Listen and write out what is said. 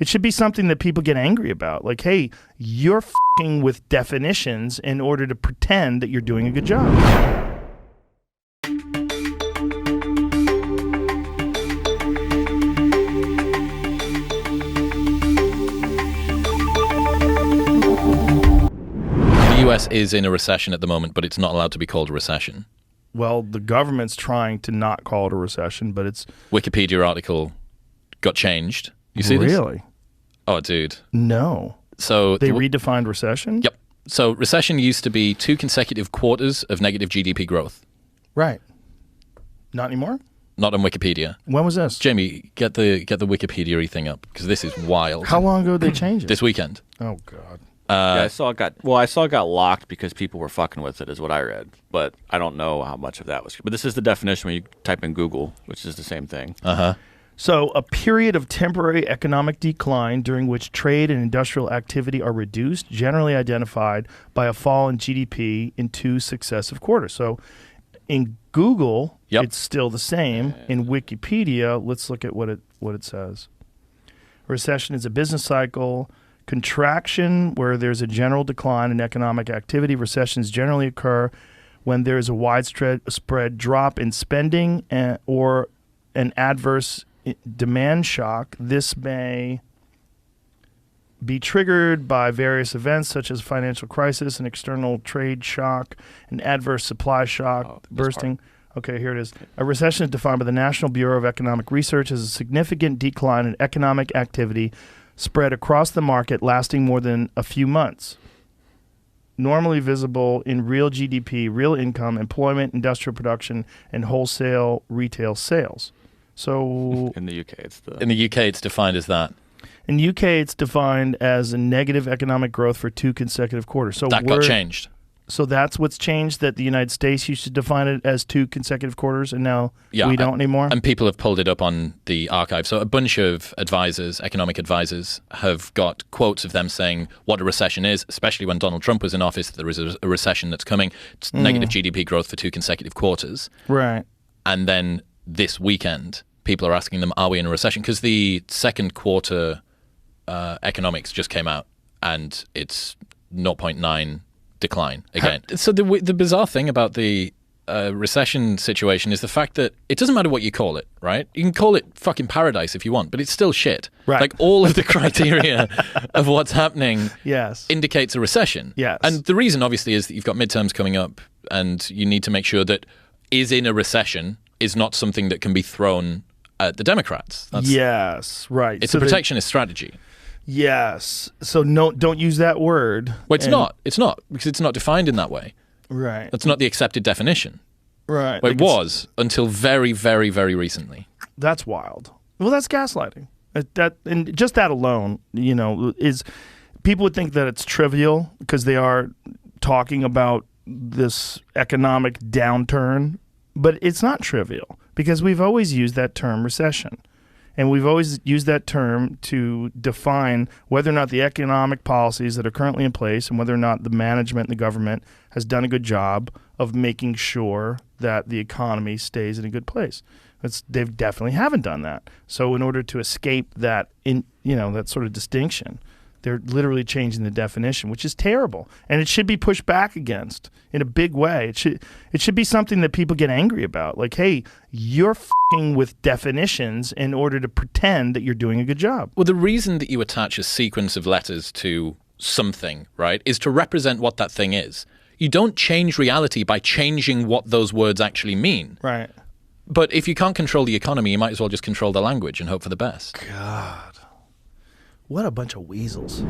It should be something that people get angry about. Like, hey, you're f***ing with definitions in order to pretend that you're doing a good job. The US is in a recession at the moment, but it's not allowed to be called a recession. Well, the government's trying to not call it a recession, but it's... Wikipedia article got changed. You see this? Really? Oh, dude. No. So they redefined recession? Yep. So recession used to be 2 consecutive quarters of negative GDP growth. Right. Not anymore? Not on Wikipedia. When was this? Jamie, get the Wikipedia thing up, because this is wild. How long ago did they change it? This weekend. Oh, God. Yeah, I saw it got locked because people were fucking with it, is what I read. But I don't know how much of that was. But this is the definition when you type in Google, which is the same thing. So a period of temporary economic decline during which trade and industrial activity are reduced, generally identified by a fall in GDP in 2 successive quarters. So in Google, it's still the same. In Wikipedia, let's look at what it says. Recession is a business cycle. Contraction, where there's a general decline in economic activity. Recessions generally occur when there is a widespread drop in spending or an adverse demand shock. This may be triggered by various events such as financial crisis, an external trade shock, an adverse supply shock, bursting. Okay, here it is. A recession is defined by the National Bureau of Economic Research as a significant decline in economic activity spread across the market lasting more than a few months. Normally visible in real GDP, real income, employment, industrial production, and wholesale retail sales. So in the UK, it's defined as that. In the UK, it's defined as a negative economic growth for 2 consecutive quarters. So that got changed. So that's what's changed, that the United States used to define it as 2 consecutive quarters, and now we don't anymore? And people have pulled it up on the archive. So a bunch of advisors, economic advisors, have got quotes of them saying what a recession is, especially when Donald Trump was in office, there is a recession that's coming. It's negative GDP growth for 2 consecutive quarters. Right. And then this weekend, people are asking them, are we in a recession? Because the second quarter economics just came out, and it's 0.9 decline again. So the bizarre thing about the recession situation is the fact that it doesn't matter what you call it, right? You can call it fucking paradise if you want, but it's still shit. Right. Like all of the criteria of what's happening indicates a recession. Yes. And the reason obviously is that you've got midterms coming up, and you need to make sure that is in a recession is not something that can be thrown at the Democrats. Yes, right. It's a protectionist strategy. Yes. So don't use that word. Well, it's not. It's not, because it's not defined in that way. Right. That's not the accepted definition. Right. Well, it was until very, very, very recently. That's wild. Well, that's gaslighting. And just that alone, is people would think that it's trivial because they are talking about this economic downturn, but it's not trivial because we've always used that term recession. And we've always used that term to define whether or not the economic policies that are currently in place and whether or not the management and the government has done a good job of making sure that the economy stays in a good place. They definitely haven't done that. So in order to escape that, that sort of distinction, they're literally changing the definition, which is terrible. And it should be pushed back against in a big way. It should be something that people get angry about. Like, hey, you're f***ing with definitions in order to pretend that you're doing a good job. Well, the reason that you attach a sequence of letters to something, right, is to represent what that thing is. You don't change reality by changing what those words actually mean. Right. But if you can't control the economy, you might as well just control the language and hope for the best. God. What a bunch of weasels.